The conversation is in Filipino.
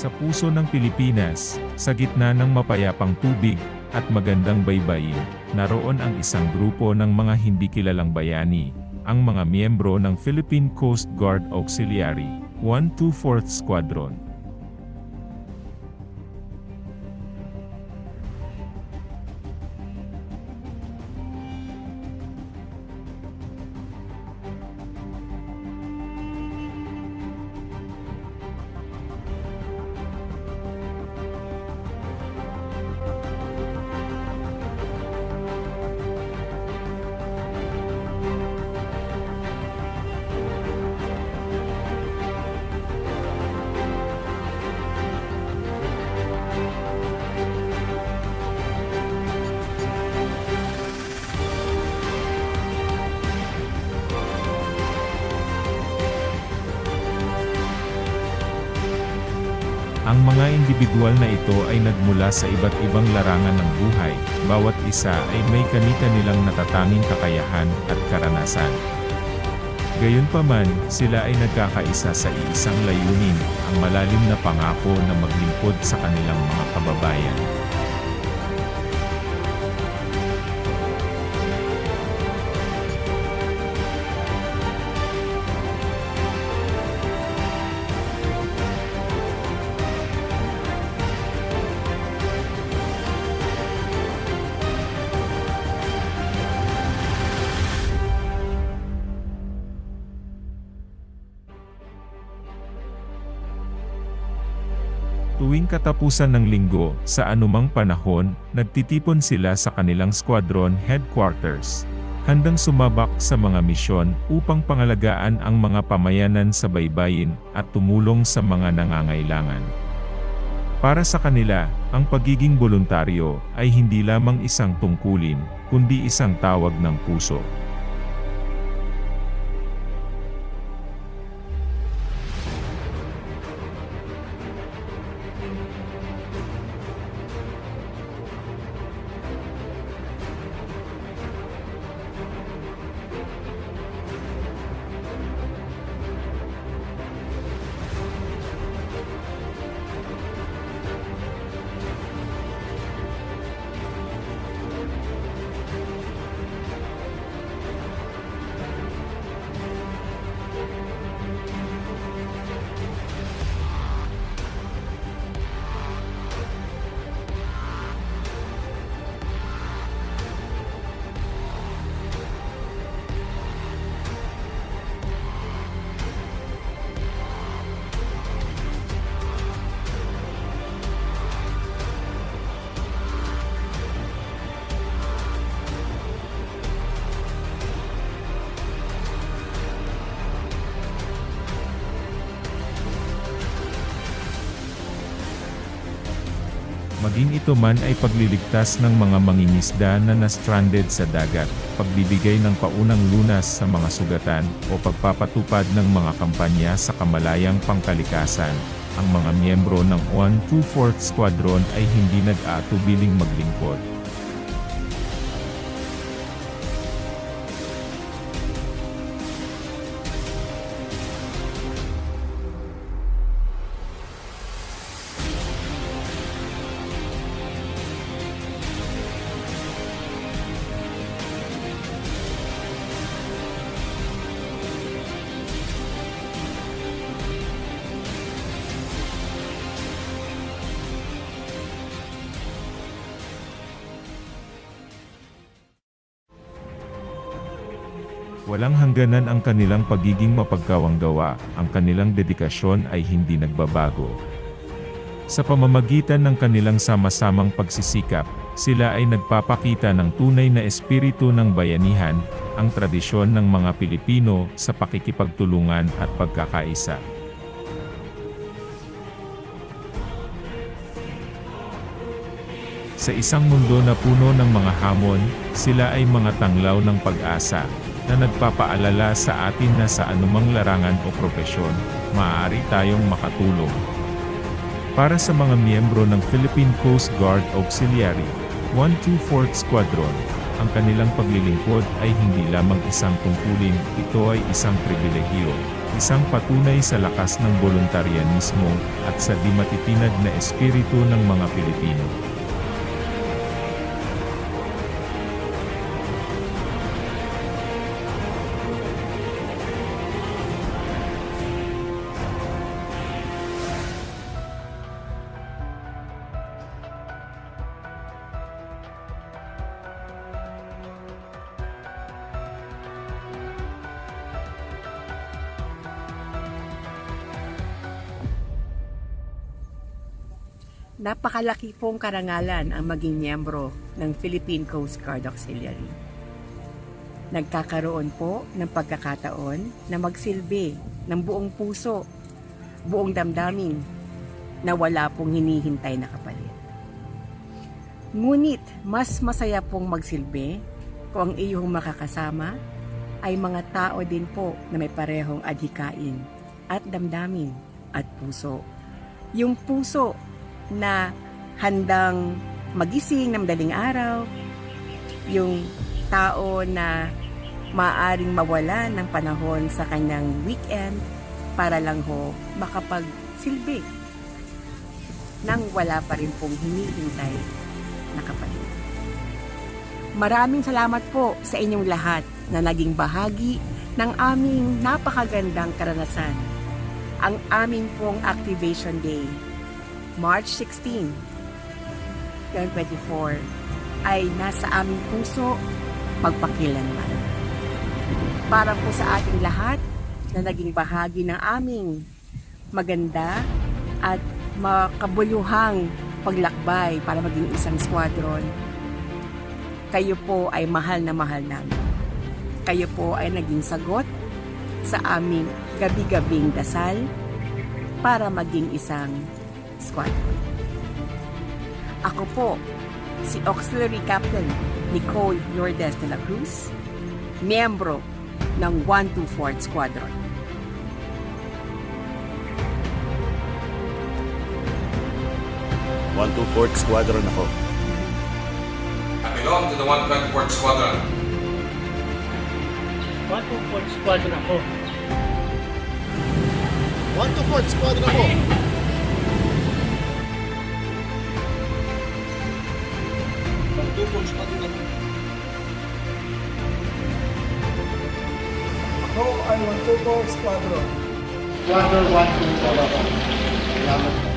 Sa puso ng Pilipinas, sa gitna ng mapayapang tubig at magandang baybayin, naroon ang isang grupo ng mga hindi kilalang bayani, ang mga miyembro ng Philippine Coast Guard Auxiliary 124th Squadron. Ang mga individual na ito ay nagmula sa iba't ibang larangan ng buhay, bawat isa ay may kani-kanilang natatanging kakayahan at karanasan. Gayunpaman, sila ay nagkakaisa sa iisang layunin, ang malalim na pangako na maglingkod sa kanilang mga kababayan. Tuwing katapusan ng linggo, sa anumang panahon, nagtitipon sila sa kanilang squadron headquarters, handang sumabak sa mga misyon upang pangalagaan ang mga pamayanan sa baybayin at tumulong sa mga nangangailangan. Para sa kanila, ang pagiging boluntaryo ay hindi lamang isang tungkulin, kundi isang tawag ng puso. Maging ito man ay pagliligtas ng mga mangingisda na na-stranded sa dagat, pagbibigay ng paunang lunas sa mga sugatan, o pagpapatupad ng mga kampanya sa kamalayang pangkalikasan, ang mga miyembro ng 124th Squadron ay hindi nag-aatubiling maglingkod. Walang hangganan ang kanilang pagiging mapagkawanggawa, ang kanilang dedikasyon ay hindi nagbabago. Sa pamamagitan ng kanilang sama-samang pagsisikap, sila ay nagpapakita ng tunay na espiritu ng bayanihan, ang tradisyon ng mga Pilipino sa pakikipagtulungan at pagkakaisa. Sa isang mundo na puno ng mga hamon, sila ay mga tanglaw ng pag-asa, na nagpapaalala sa atin na sa anumang larangan o propesyon, maaari tayong makatulong. Para sa mga miyembro ng Philippine Coast Guard Auxiliary 124th Squadron, ang kanilang paglilingkod ay hindi lamang isang tungkulin, ito ay isang pribilehiyo, isang patunay sa lakas ng voluntaryanismo at sa di matitinag na espiritu ng mga Pilipino. Napakalaki pong karangalan ang maging miyembro ng Philippine Coast Guard Auxiliary. Nagkakaroon po ng pagkakataon na magsilbi ng buong puso, buong damdamin na wala pong hinihintay na kapalit. Ngunit mas masaya pong magsilbi kung ang iyong makakasama ay mga tao din po na may parehong adhikain at damdamin at puso. Yung puso na handang magising ng madaling araw, yung tao na maaring mawala ng panahon sa kanyang weekend para lang ho makapagsilbi nang wala pa rin pong hinihintay na kapalit. Maraming salamat po sa inyong lahat na naging bahagi ng aming napakagandang karanasan. Ang aming pong Activation Day, March 16, 2024, ay nasa aming puso magpakilanman. Para po sa ating lahat na naging bahagi ng aming maganda at makabuluhang paglakbay para maging isang squadron, kayo po ay mahal na mahal namin. Kayo po ay naging sagot sa aming gabi-gabing dasal para maging isang squadron. Ako po, si Auxiliary Captain Nicole Lourdes de la Cruz, miyembro ng 124th Squadron. Fourth Squadron ako. I belong to the 124th Squadron. 124th Squadron ako. 124th Squadron ako. Ako ay 124 Squadron. Squadron 124 ako. Salamat po.